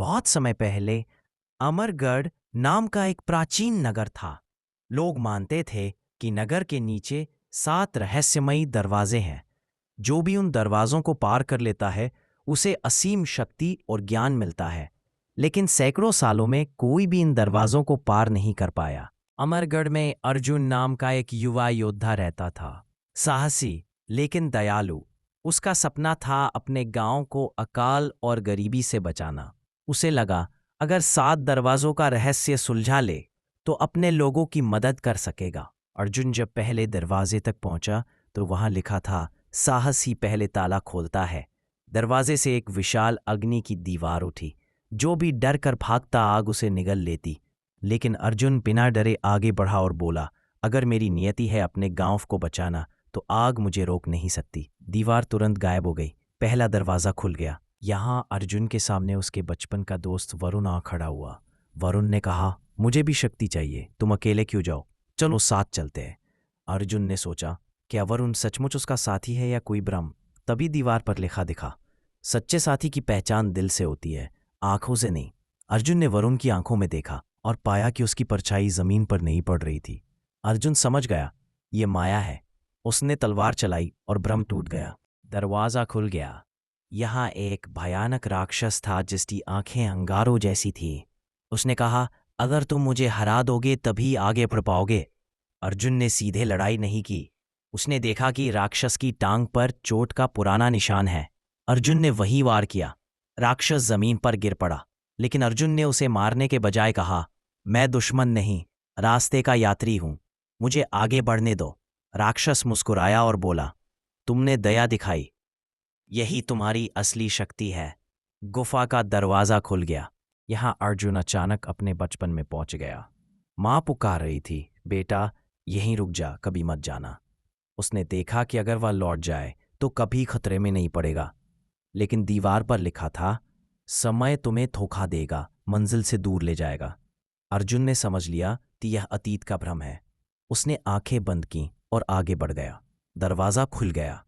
बहुत समय पहले अमरगढ़ नाम का एक प्राचीन नगर था। लोग मानते थे कि नगर के नीचे 7 रहस्यमयी दरवाजे हैं। जो भी उन दरवाजों को पार कर लेता है उसे असीम शक्ति और ज्ञान मिलता है। लेकिन सैकड़ों सालों में कोई भी इन दरवाजों को पार नहीं कर पाया। अमरगढ़ में अर्जुन नाम का एक युवा योद्धा रहता था। साहसी लेकिन दयालु। उसका सपना था अपने गांव को अकाल और गरीबी से बचाना। उसे लगा अगर 7 दरवाजों का रहस्य सुलझा ले तो अपने लोगों की मदद कर सकेगा। अर्जुन जब पहले दरवाजे तक पहुंचा तो वहां लिखा था, साहस ही पहले ताला खोलता है। दरवाजे से एक विशाल अग्नि की दीवार उठी। जो भी डर कर भागता आग उसे निगल लेती। लेकिन अर्जुन बिना डरे आगे बढ़ा और बोला, अगर मेरी नियति है अपने गांव को बचाना तो आग मुझे रोक नहीं सकती। दीवार तुरंत गायब हो गई। पहला दरवाजा खुल गया। यहाँ अर्जुन के सामने उसके बचपन का दोस्त वरुण आ खड़ा हुआ। वरुण ने कहा, मुझे भी शक्ति चाहिए, तुम अकेले क्यों जाओ, चलो साथ चलते हैं। अर्जुन ने सोचा, क्या वरुण सचमुच उसका साथी है या कोई भ्रम। तभी दीवार पर लिखा दिखा, सच्चे साथी की पहचान दिल से होती है, आंखों से नहीं। अर्जुन ने वरुण की आंखों में देखा और पाया कि उसकी परछाई जमीन पर नहीं पड़ रही थी। अर्जुन समझ गया, ये माया है। उसने तलवार चलाई और भ्रम टूट गया। दरवाजा खुल गया। यहाँ एक भयानक राक्षस था जिसकी आंखें अंगारों जैसी थी। उसने कहा, अगर तुम मुझे हरा दोगे तभी आगे बढ़ पाओगे। अर्जुन ने सीधे लड़ाई नहीं की। उसने देखा कि राक्षस की टांग पर चोट का पुराना निशान है। अर्जुन ने वही वार किया। राक्षस जमीन पर गिर पड़ा। लेकिन अर्जुन ने उसे मारने के बजाय कहा, मैं दुश्मन नहीं, रास्ते का यात्री हूं, मुझे आगे बढ़ने दो। राक्षस मुस्कुराया और बोला, तुमने दया दिखाई, यही तुम्हारी असली शक्ति है। गुफा का दरवाजा खुल गया। यहां अर्जुन अचानक अपने बचपन में पहुंच गया। मां पुकार रही थी, बेटा यहीं रुक जा, कभी मत जाना। उसने देखा कि अगर वह लौट जाए तो कभी खतरे में नहीं पड़ेगा। लेकिन दीवार पर लिखा था, समय तुम्हें धोखा देगा, मंजिल से दूर ले जाएगा। अर्जुन ने समझ लिया कि यह अतीत का भ्रम है। उसने आंखें बंद की और आगे बढ़ गया। दरवाजा खुल गया।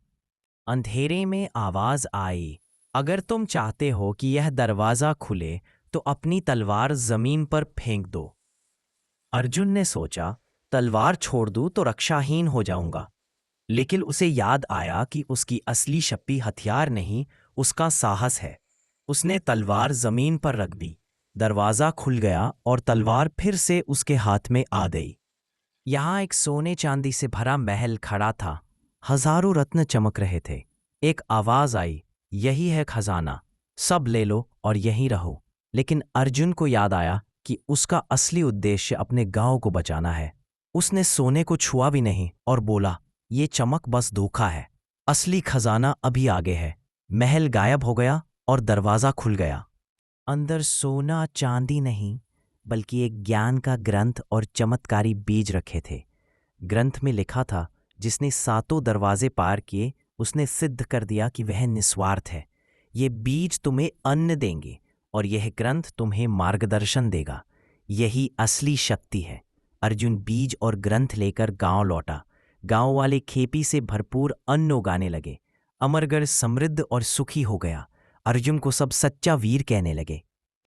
अंधेरे में आवाज आई, अगर तुम चाहते हो कि यह दरवाजा खुले तो अपनी तलवार जमीन पर फेंक दो। अर्जुन ने सोचा, तलवार छोड़ दूं तो रक्षाहीन हो जाऊंगा। लेकिन उसे याद आया कि उसकी असली शक्ति हथियार नहीं, उसका साहस है। उसने तलवार जमीन पर रख दी। दरवाजा खुल गया और तलवार फिर से उसके हाथ में आ गई। यहाँ एक सोने चांदी से भरा महल खड़ा था। हजारों रत्न चमक रहे थे। एक आवाज आई, यही है खजाना, सब ले लो और यहीं रहो। लेकिन अर्जुन को याद आया कि उसका असली उद्देश्य अपने गांव को बचाना है। उसने सोने को छुआ भी नहीं और बोला, ये चमक बस धोखा है, असली खजाना अभी आगे है। महल गायब हो गया और दरवाजा खुल गया। अंदर सोना चांदी नहीं बल्कि एक ज्ञान का ग्रंथ और चमत्कारी बीज रखे थे। ग्रंथ में लिखा था, जिसने 7 दरवाजे पार किए उसने सिद्ध कर दिया कि वह निस्वार्थ है। ये बीज तुम्हें अन्न देंगे और यह ग्रंथ तुम्हें मार्गदर्शन देगा। यही असली शक्ति है। अर्जुन बीज और ग्रंथ लेकर गांव लौटा। गांव वाले खेती से भरपूर अन्न उगाने लगे। अमरगढ़ समृद्ध और सुखी हो गया। अर्जुन को सब सच्चा वीर कहने लगे।